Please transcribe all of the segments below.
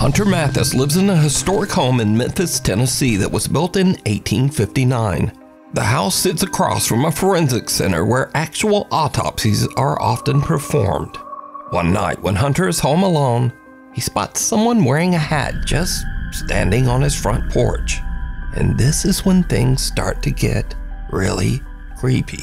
Hunter Mathis lives in a historic home in Memphis, Tennessee that was built in 1859. The house sits across from a forensic center where actual autopsies are often performed. One night when Hunter is home alone, he spots someone wearing a hat just standing on his front porch. And this is when things start to get really creepy.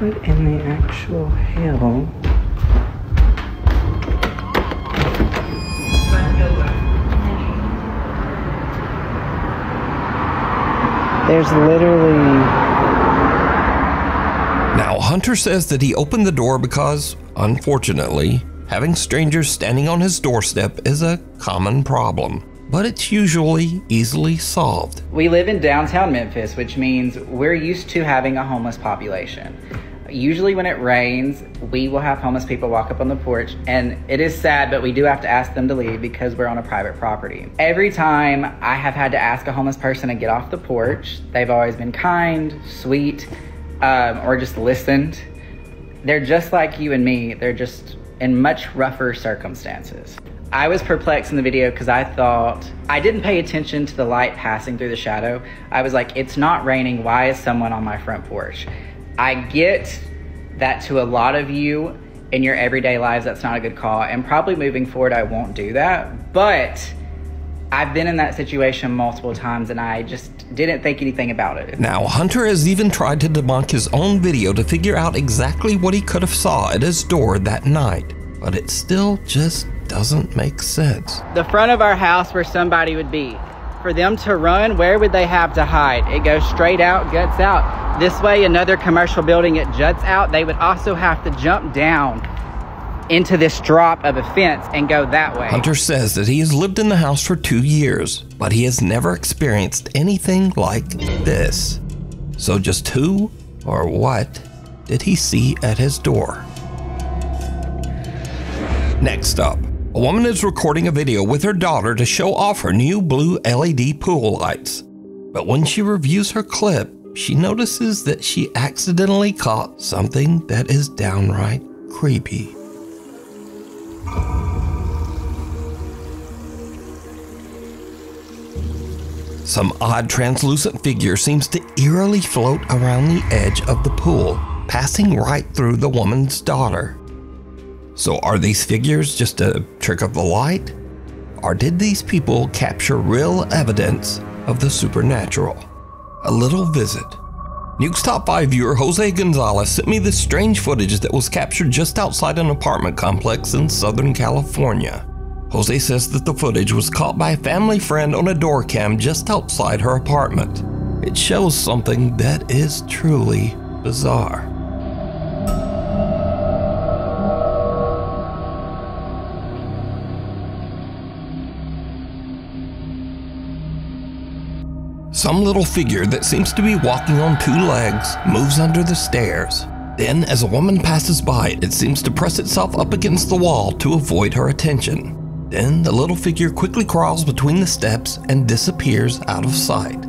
What in the actual hell? There's literally... Now, Hunter says that he opened the door because, unfortunately, having strangers standing on his doorstep is a common problem. But it's usually easily solved. We live in downtown Memphis, which means we're used to having a homeless population. Usually when it rains, we will have homeless people walk up on the porch, and it is sad, but we do have to ask them to leave because we're on a private property. Every time I have had to ask a homeless person to get off the porch, they've always been kind, sweet, or just listened. They're just like you and me. They're just in much rougher circumstances. I was perplexed in the video because I thought, I didn't pay attention to the light passing through the shadow. I was like, it's not raining. Why is someone on my front porch? I get that to a lot of you in your everyday lives, that's not a good call. And probably moving forward, I won't do that. But I've been in that situation multiple times and I just didn't think anything about it. Now, Hunter has even tried to debunk his own video to figure out exactly what he could have saw at his door that night. But it still just doesn't make sense. The front of our house where somebody would be. For them to run, where would they have to hide? It goes straight out, guts out. This way, another commercial building, it juts out. They would also have to jump down into this drop of a fence and go that way. Hunter says that he has lived in the house for 2 years, but he has never experienced anything like this. So just who or what did he see at his door? Next up, a woman is recording a video with her daughter to show off her new blue LED pool lights. But when she reviews her clip, she notices that she accidentally caught something that is downright creepy. Some odd translucent figure seems to eerily float around the edge of the pool, passing right through the woman's daughter. So are these figures just a trick of the light? Or did these people capture real evidence of the supernatural? A little visit. Nukes Top 5 viewer Jose Gonzalez sent me this strange footage that was captured just outside an apartment complex in Southern California. Jose says that the footage was caught by a family friend on a door cam just outside her apartment. It shows something that is truly bizarre. Some little figure that seems to be walking on 2 legs moves under the stairs. Then, as a woman passes by, it seems to press itself up against the wall to avoid her attention. Then, the little figure quickly crawls between the steps and disappears out of sight.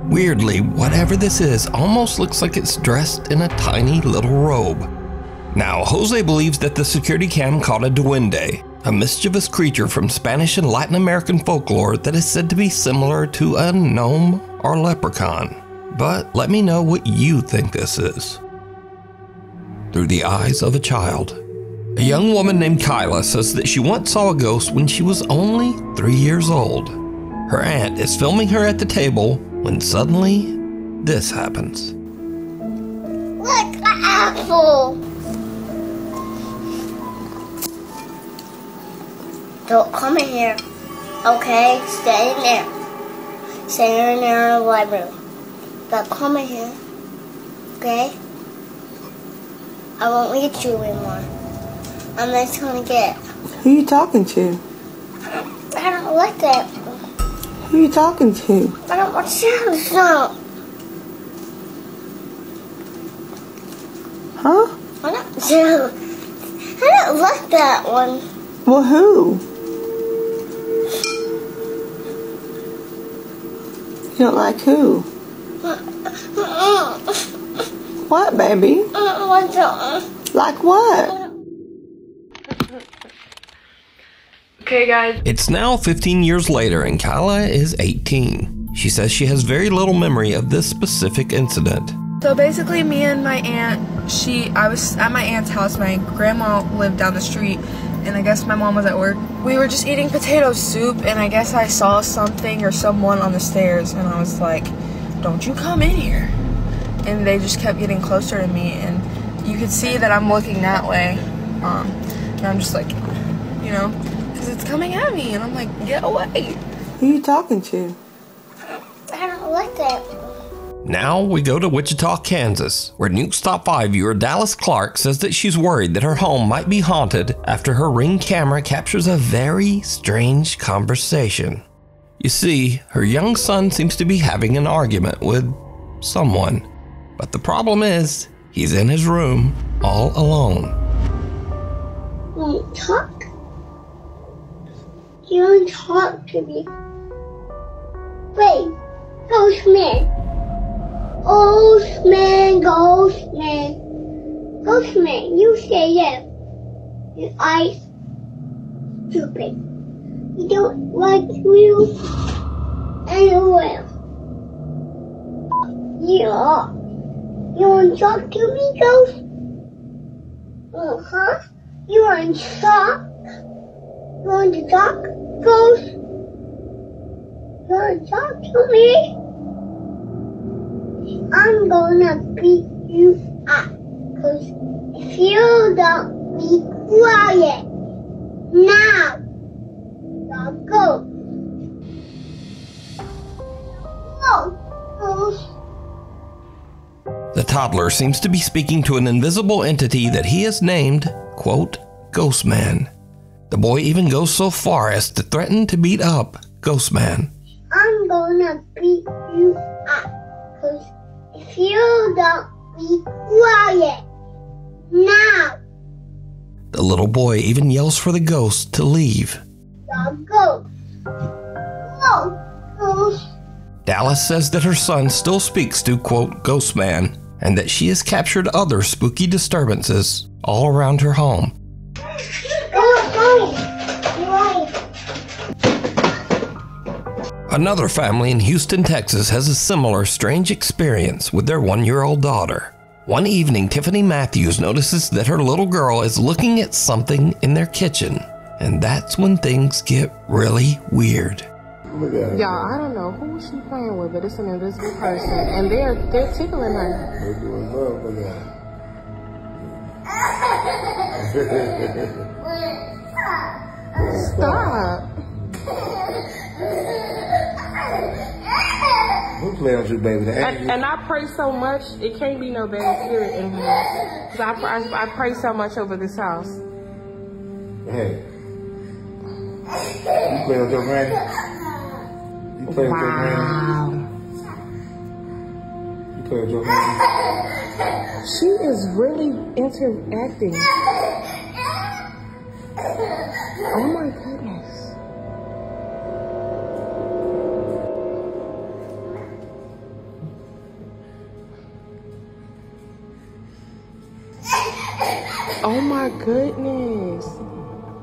Weirdly, whatever this is almost looks like it's dressed in a tiny little robe. Now, Jose believes that the security cam caught a duende, a mischievous creature from Spanish and Latin American folklore that is said to be similar to a gnome or leprechaun. But let me know what you think this is. Through the eyes of a child. A young woman named Kyla says that she once saw a ghost when she was only 3 years old. Her aunt is filming her at the table when suddenly this happens. Look, the apple! Don't come in here, okay? Stay in there. Stay in there in the living room. Don't come in here, okay? I won't eat you anymore. I'm just gonna get. Who you talking to? I don't like that. Who you talking to? I don't want to stop. Huh? I don't So, I don't like that one. Well, who? You don't like who? What, baby? Like what? Okay, guys. It's now 15 years later and Kyla is 18. She says she has very little memory of this specific incident. So basically, me and my aunt, I was at my aunt's house. My grandma lived down the street, and I guess my mom was at work. We were just eating potato soup, and I guess I saw something or someone on the stairs, and I was like, don't you come in here. And they just kept getting closer to me, and you could see that I'm looking that way. And I'm just like, you know, because it's coming at me, and I'm like, get away. Who are you talking to? I don't like that. Now we go to Wichita, Kansas, where Nukes Top 5 viewer Dallas Clark says that she's worried that her home might be haunted after her Ring camera captures a very strange conversation. You see, her young son seems to be having an argument with someone, but the problem is, he's in his room all alone. Won't talk? You don't talk to me. Wait, ghost man. Ghost man, ghost man. Ghost man, you say yes. Your eyes stupid. You don't like you anywhere. Yeah. You want to talk to me, ghost? Uh-huh. You want to talk? You want to talk, ghost? You want to talk to me? I'm gonna beat you up. Cause if you don't be quiet now, I'll go. Ghost. The toddler seems to be speaking to an invisible entity that he has named, quote, Ghost Man. The boy even goes so far as to threaten to beat up Ghost Man. I'm gonna beat you up. Cause if you don't be quiet now, The little boy even yells for the ghost to leave. I'll go. Ghost. Dallas says that her son still speaks to, quote, Ghost Man, and that she has captured other spooky disturbances all around her home. Another family in Houston, Texas has a similar strange experience with their 1-year-old daughter. One evening, Tiffany Matthews notices that her little girl is looking at something in their kitchen, and that's when things get really weird. Y'all, I don't know who she playing with, but it's an invisible person, and they're tickling her. They're doing love with that. Stop. Who playing with you, baby? And I pray so much, it can't be no bad spirit in here. Cause I pray so much over this house. Hey. You playing with your granny? You playing with your granny? You playing with your granny? She is really interacting. Oh my goodness. Oh my goodness.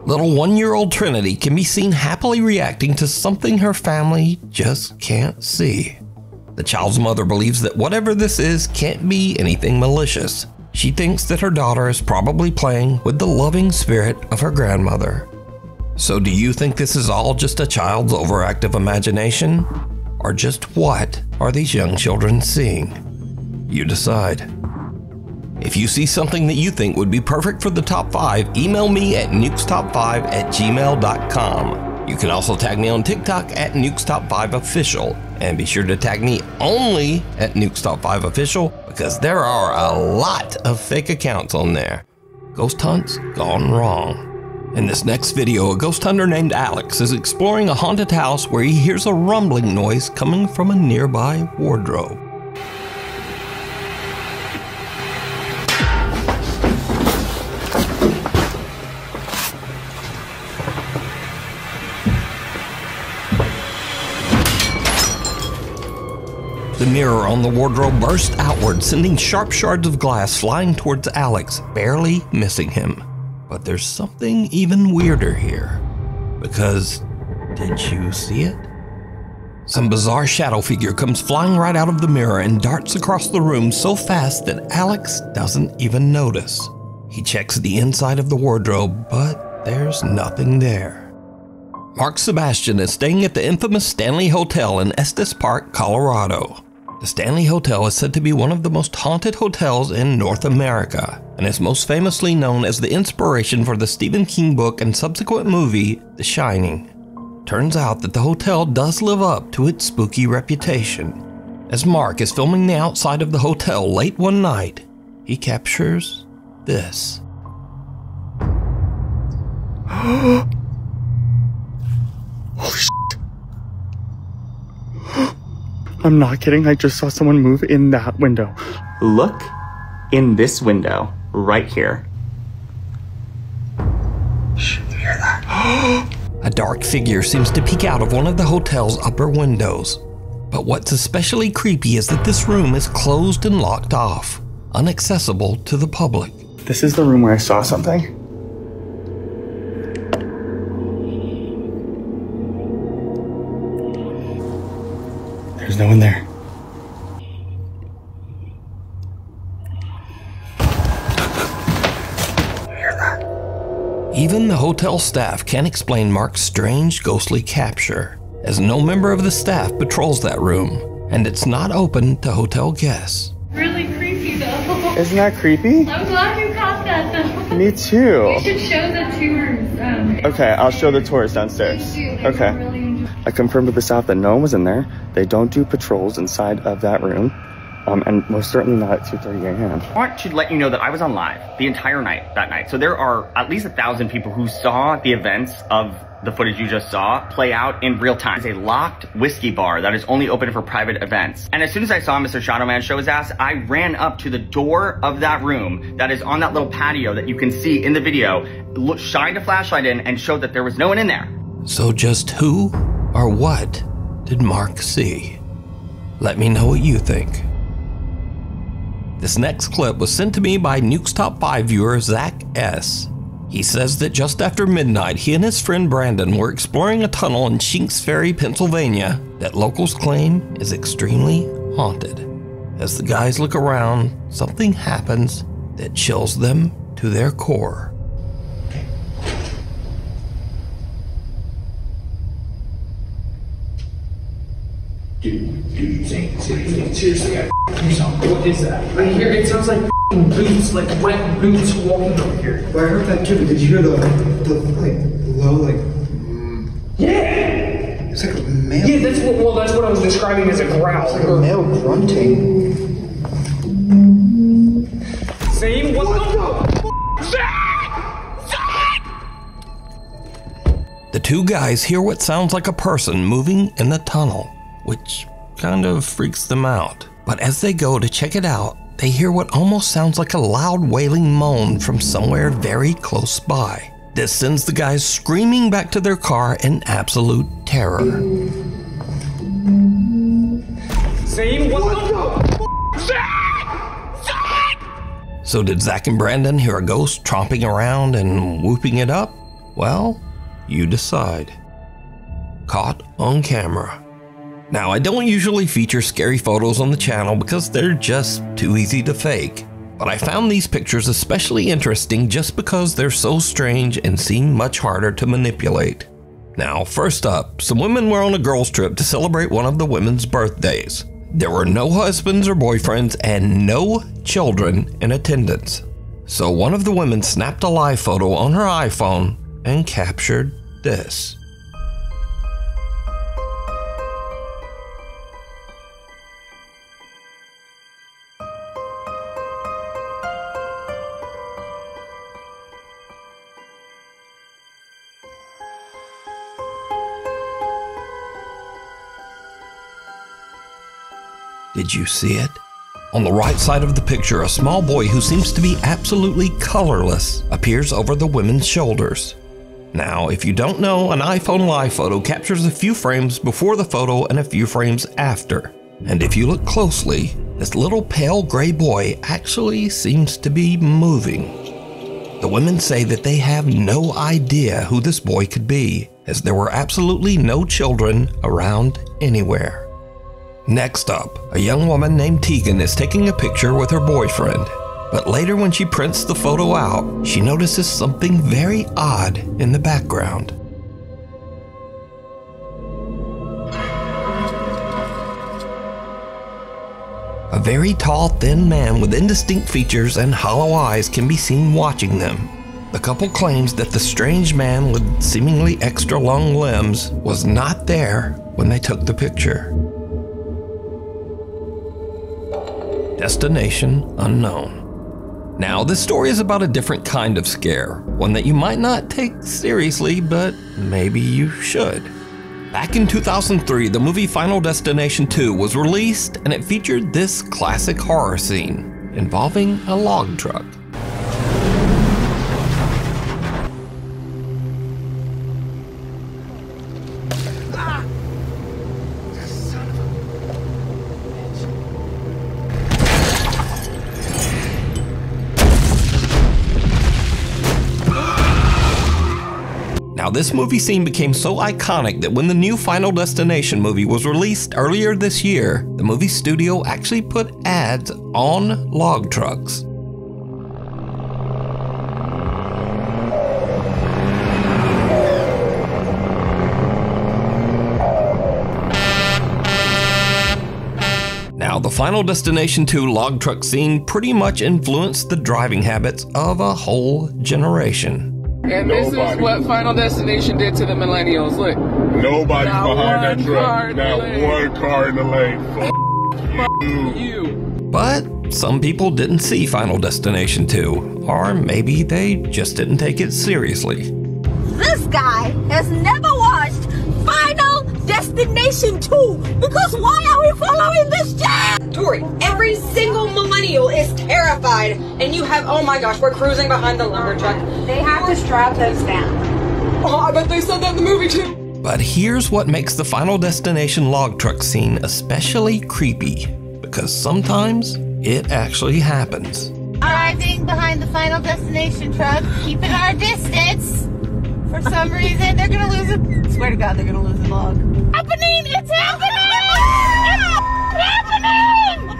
Little 1-year-old Trinity can be seen happily reacting to something her family just can't see. The child's mother believes that whatever this is can't be anything malicious. She thinks that her daughter is probably playing with the loving spirit of her grandmother. So do you think this is all just a child's overactive imagination? Or just what are these young children seeing? You decide. If you see something that you think would be perfect for the top 5, email me at nukestop5@gmail.com. You can also tag me on TikTok at NukesTop5Official, and be sure to tag me only at NukesTop5Official because there are a lot of fake accounts on there. Ghost hunts gone wrong. In this next video, a ghost hunter named Alex is exploring a haunted house where he hears a rumbling noise coming from a nearby wardrobe. mirror on the wardrobe burst outward, sending sharp shards of glass flying towards Alex, barely missing him. But there's something even weirder here. Because, did you see it? Some bizarre shadow figure comes flying right out of the mirror and darts across the room so fast that Alex doesn't even notice. He checks the inside of the wardrobe, but there's nothing there. Mark Sebastian is staying at the infamous Stanley Hotel in Estes Park, Colorado. The Stanley Hotel is said to be one of the most haunted hotels in North America, and is most famously known as the inspiration for the Stephen King book and subsequent movie, The Shining. Turns out that the hotel does live up to its spooky reputation. As Mark is filming the outside of the hotel late one night, he captures this. Holy shit. I'm not kidding, I just saw someone move in that window. Look in this window, right here. Shh, you hear that? A dark figure seems to peek out of one of the hotel's upper windows. But what's especially creepy is that this room is closed and locked off, inaccessible to the public. This is the room where I saw something. There's no one there. Even the hotel staff can't explain Mark's strange, ghostly capture, as no member of the staff patrols that room, and it's not open to hotel guests. Really creepy though. Isn't that creepy? I'm glad you caught that though. Me too. You should show the tours. Okay, I'll show the tours downstairs. Okay. Really I confirmed with the staff that no one was in there. They don't do patrols inside of that room. And most certainly not at 2:30 a.m. I want to let you know that I was on live the entire night that night. So there are at least 1,000 people who saw the events of the footage you just saw play out in real time. It's a locked whiskey bar that is only open for private events. And as soon as I saw Mr. Shadow Man show his ass, I ran up to the door of that room that is on that little patio that you can see in the video, shined a flashlight in and showed that there was no one in there. So just who or what did Mark see? Let me know what you think. This next clip was sent to me by Nukes Top 5 viewer Zach S. He says that just after midnight, he and his friend Brandon were exploring a tunnel in Shinks Ferry, Pennsylvania, that locals claim is extremely haunted. As the guys look around, something happens that chills them to their core. Dude, seriously, what is that? I hear it sounds like boots, like wet boots walking over here. Well, I heard that too, but did you hear the like low, like? Yeah. It's like a male. Yeah, that's what I was describing as a growl. It's like a male grunting. Same. What the? The two guys hear what sounds like a person moving in the tunnel, which kind of freaks them out. But as they go to check it out, they hear what almost sounds like a loud wailing moan from somewhere very close by. This sends the guys screaming back to their car in absolute terror. Same. What the? So did Zach and Brandon hear a ghost tromping around and whooping it up? Well, you decide. Caught on camera. Now, I don't usually feature scary photos on the channel because they're just too easy to fake, but I found these pictures especially interesting just because they're so strange and seem much harder to manipulate. Now, first up, some women were on a girls' trip to celebrate one of the women's birthdays. There were no husbands or boyfriends and no children in attendance. So one of the women snapped a live photo on her iPhone and captured this. Did you see it? On the right side of the picture, a small boy who seems to be absolutely colorless appears over the women's shoulders. Now, if you don't know, an iPhone live photo captures a few frames before the photo and a few frames after. And if you look closely, this little pale gray boy actually seems to be moving. The women say that they have no idea who this boy could be, as there were absolutely no children around anywhere. Next up, a young woman named Tegan is taking a picture with her boyfriend. But later when she prints the photo out, she notices something very odd in the background. A very tall, thin man with indistinct features and hollow eyes can be seen watching them. The couple claims that the strange man with seemingly extra long limbs was not there when they took the picture. Destination unknown. Now, this story is about a different kind of scare, one that you might not take seriously, but maybe you should. Back in 2003, the movie Final Destination 2 was released, and it featured this classic horror scene involving a log truck. Now, this movie scene became so iconic that when the new Final Destination movie was released earlier this year, the movie studio actually put ads on log trucks. Now, the Final Destination 2 log truck scene pretty much influenced the driving habits of a whole generation. And this is what Final Destination did to the millennials. Look. Nobody's behind that truck. Not one car in the lane. F you. But some people didn't see Final Destination 2, or maybe they just didn't take it seriously. This guy has never watched Final Destination 2 because why are we following this jam? Tori, every single millennial is terrified, and you have, oh my gosh, we're cruising behind the lumber truck. They have to strap those down. Oh, I bet they said that in the movie too. But here's what makes the Final Destination log truck scene especially creepy, because sometimes it actually happens. Arriving behind the Final Destination truck, keeping our distance. For some reason, they're gonna lose it. Swear to God, they're gonna lose the log. Happening! It's happening! It's happening!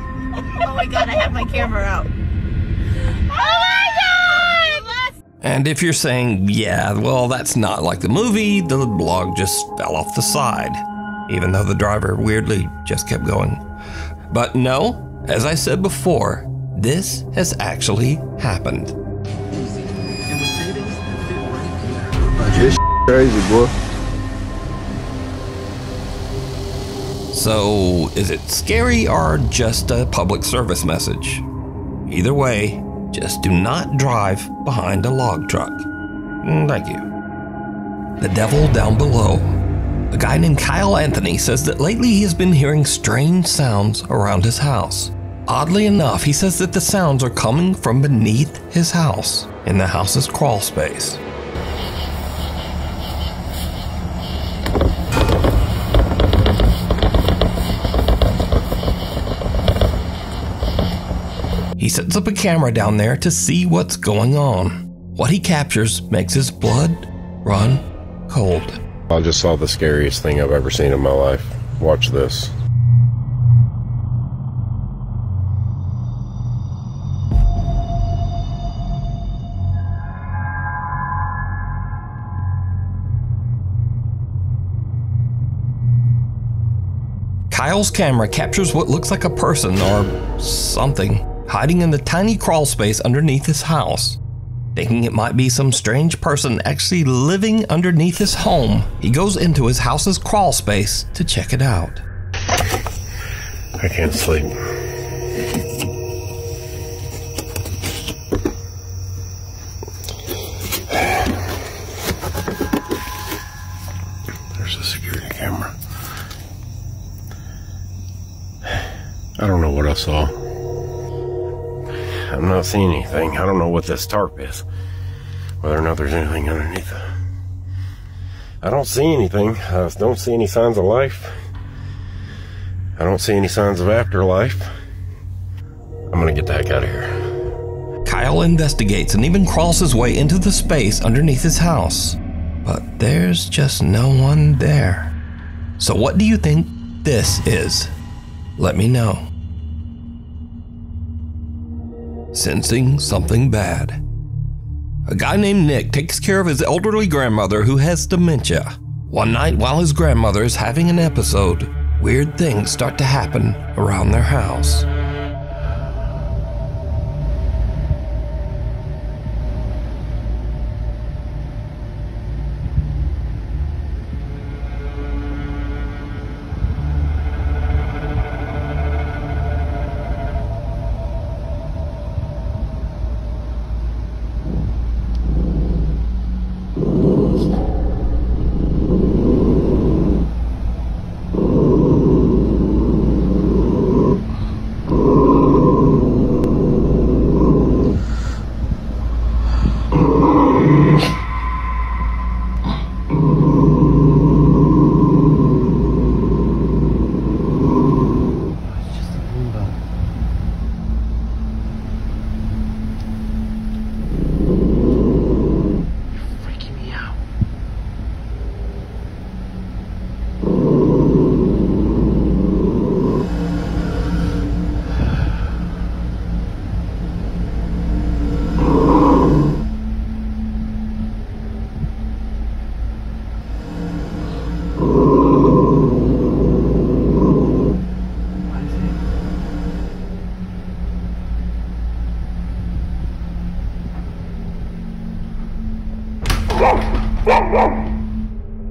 Oh my God, I have my camera out. Oh my God! And if you're saying, yeah, well, that's not like the movie, the log just fell off the side, even though the driver weirdly just kept going. But no, as I said before, this has actually happened. This crazy, boy. So, is it scary or just a public service message? Either way, just do not drive behind a log truck. Thank you. The devil down below. A guy named Kyle Anthony says that lately he has been hearing strange sounds around his house. Oddly enough, he says that the sounds are coming from beneath his house, in the house's crawl space. He sets up a camera down there to see what's going on. What he captures makes his blood run cold. I just saw the scariest thing I've ever seen in my life. Watch this. Kyle's camera captures what looks like a person or something hiding in the tiny crawl space underneath his house. Thinking it might be some strange person actually living underneath his home, he goes into his house's crawl space to check it out. I can't sleep. There's a security camera. I don't know what I saw. I'm not seeing anything. I don't know what this tarp is. Whether or not there's anything underneath it. I don't see anything. I don't see any signs of life. I don't see any signs of afterlife. I'm gonna get the heck out of here. Kyle investigates and even crawls his way into the space underneath his house. But there's just no one there. So what do you think this is? Let me know. Sensing something bad. A guy named Nick takes care of his elderly grandmother who has dementia. One night while his grandmother is having an episode, weird things start to happen around their house.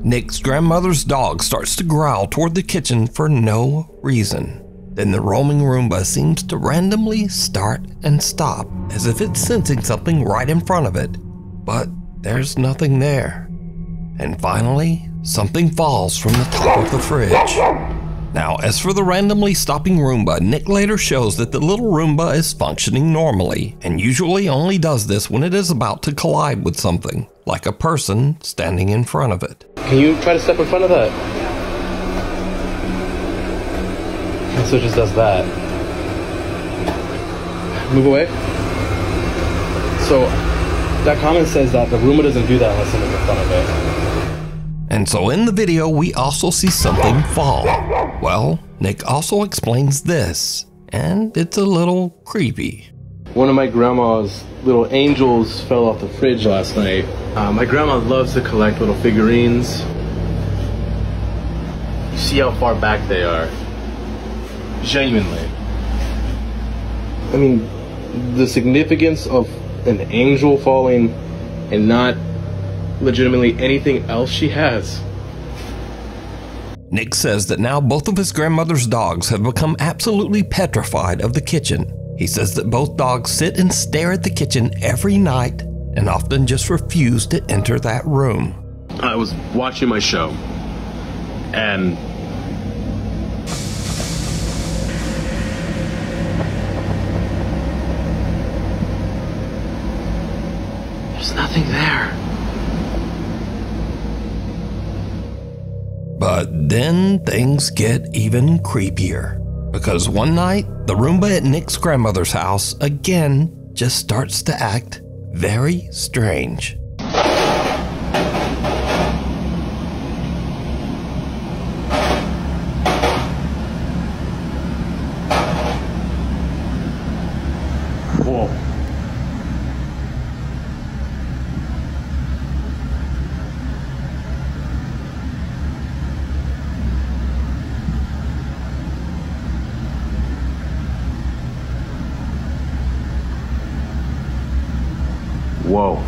Nick's grandmother's dog starts to growl toward the kitchen for no reason. Then the roaming Roomba seems to randomly start and stop, as if it's sensing something right in front of it. But there's nothing there. And finally, something falls from the top of the fridge. Now, as for the randomly stopping Roomba, Nick later shows that the little Roomba is functioning normally, and usually only does this when it is about to collide with something, like a person standing in front of it. Can you try to step in front of that? So it just does that. Move away. So that comment says that the Roomba doesn't do that unless someone's in front of it. And so in the video, we also see something fall. Well, Nick also explains this, and it's a little creepy. One of my grandma's little angels fell off the fridge last night. My grandma loves to collect little figurines. You see how far back they are. Genuinely. I mean, the significance of an angel falling and not legitimately anything else she has. Nick says that now both of his grandmother's dogs have become absolutely petrified of the kitchen. He says that both dogs sit and stare at the kitchen every night and often just refuse to enter that room. I was watching my show and there's nothing there. But then things get even creepier. Because one night, the Roomba at Nick's grandmother's house again just starts to act very strange. Whoa. Whoa.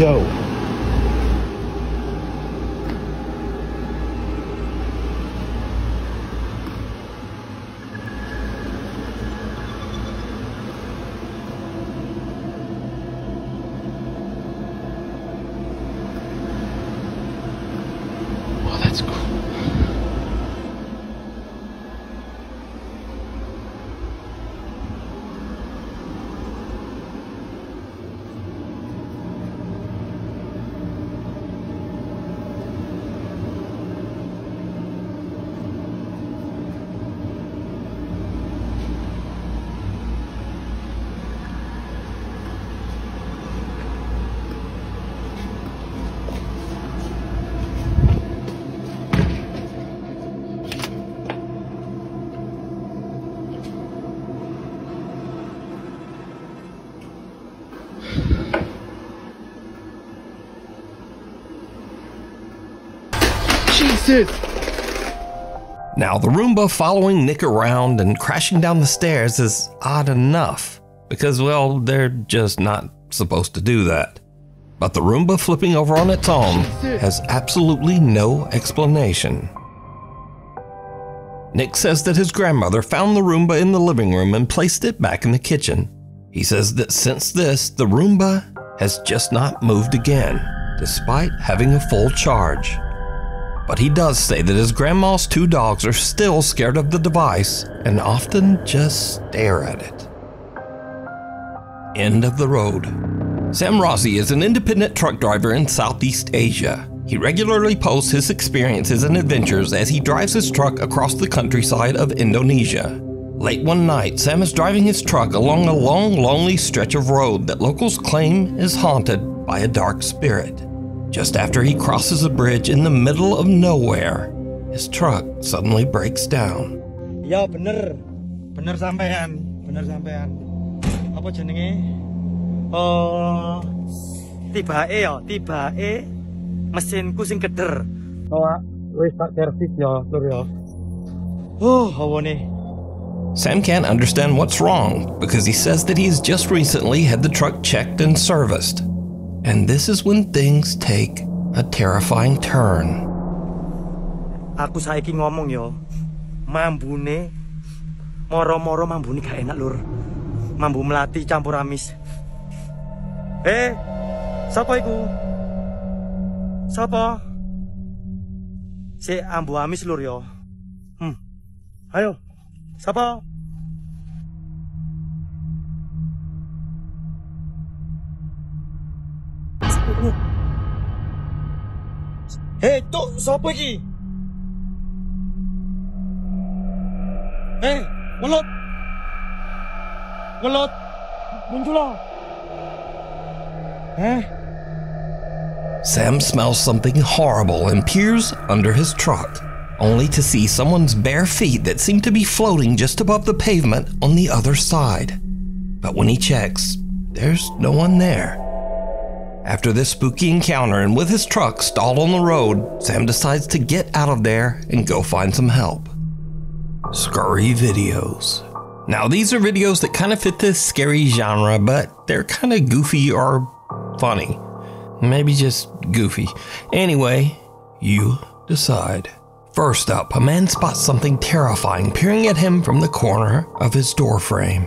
go. Oh, that's cool. Jesus! Now, the Roomba following Nick around and crashing down the stairs is odd enough, because, well, they're just not supposed to do that. But the Roomba flipping over on its own has absolutely no explanation. Nick says that his grandmother found the Roomba in the living room and placed it back in the kitchen. He says that since this, the Roomba has just not moved again, despite having a full charge. But he does say that his grandma's 2 dogs are still scared of the device and often just stare at it. End of the road. Sam Rossi is an independent truck driver in Southeast Asia. He regularly posts his experiences and adventures as he drives his truck across the countryside of Indonesia. Late one night, Sam is driving his truck along a long, lonely stretch of road that locals claim is haunted by a dark spirit. Just after he crosses a bridge in the middle of nowhere, his truck suddenly breaks down. Ya bener sampean. Apa jenenge? Tibake mesinku sing keder. Oh, wis tak servis ya, Lur ya. Hawane. Sam can't understand what's wrong because he says that he's just recently had the truck checked and serviced. And this is when things take a terrifying turn. Aku saiki ngomong yo, mambune moro-moro mambune gak enak, Lur. Mambu melati campur amis. Sapa iku? Sapa? Si ambu amis, Lur yo. Ayo. Sapa? Tuk, sapa iki? Welut. Muncul. Sam smells something horrible and peers under his truck, only to see someone's bare feet that seem to be floating just above the pavement on the other side. But when he checks, there's no one there. After this spooky encounter and with his truck stalled on the road, Sam decides to get out of there and go find some help. Scary videos. Now, these are videos that kind of fit this scary genre, but they're kind of goofy or funny. Maybe just goofy. Anyway, you decide. First up, a man spots something terrifying peering at him from the corner of his door frame.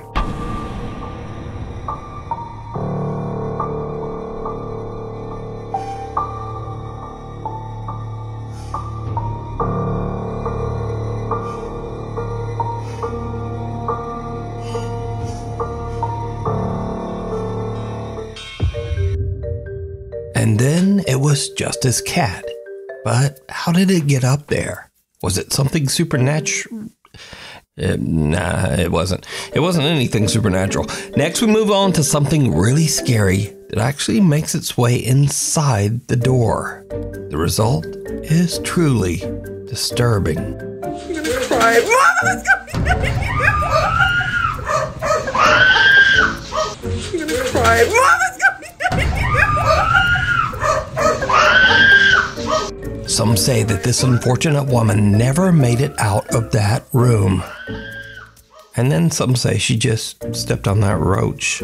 And then it was just his cat. But how did it get up there? Was it something supernatural? Nah, it wasn't. It wasn't anything supernatural. Next, we move on to something really scary that actually makes its way inside the door. The result is truly disturbing. I'm gonna cry. Mama, let's go! I'm gonna cry. Mama, let's go! Some say that this unfortunate woman never made it out of that room. And then some say she just stepped on that roach.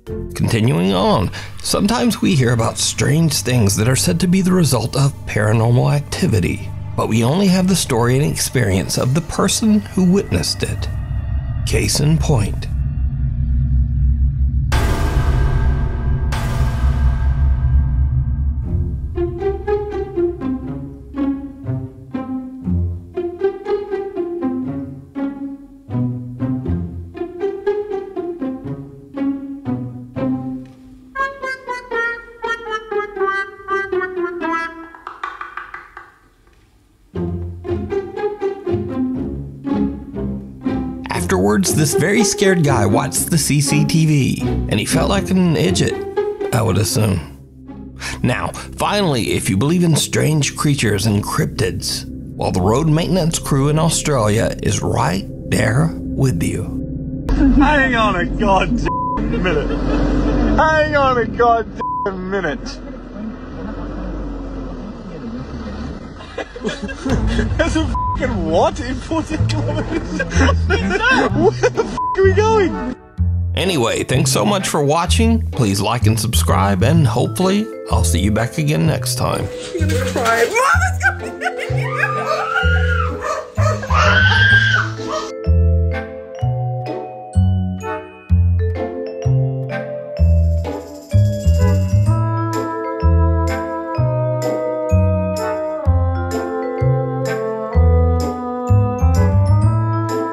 Continuing on, sometimes we hear about strange things that are said to be the result of paranormal activity, but we only have the story and experience of the person who witnessed it. Case in point. Afterwards, this very scared guy watched the CCTV, and he felt like an idiot, I would assume. Now, finally, if you believe in strange creatures and cryptids, well, the road maintenance crew in Australia is right there with you. Hang on a goddamn minute. Hang on a goddamn minute. There's a fucking what in 40 kilometers? Where the fuck are we going? Anyway, thanks so much for watching. Please like and subscribe, and hopefully I'll see you back again next time. I'm gonna cry. Mom, it's coming.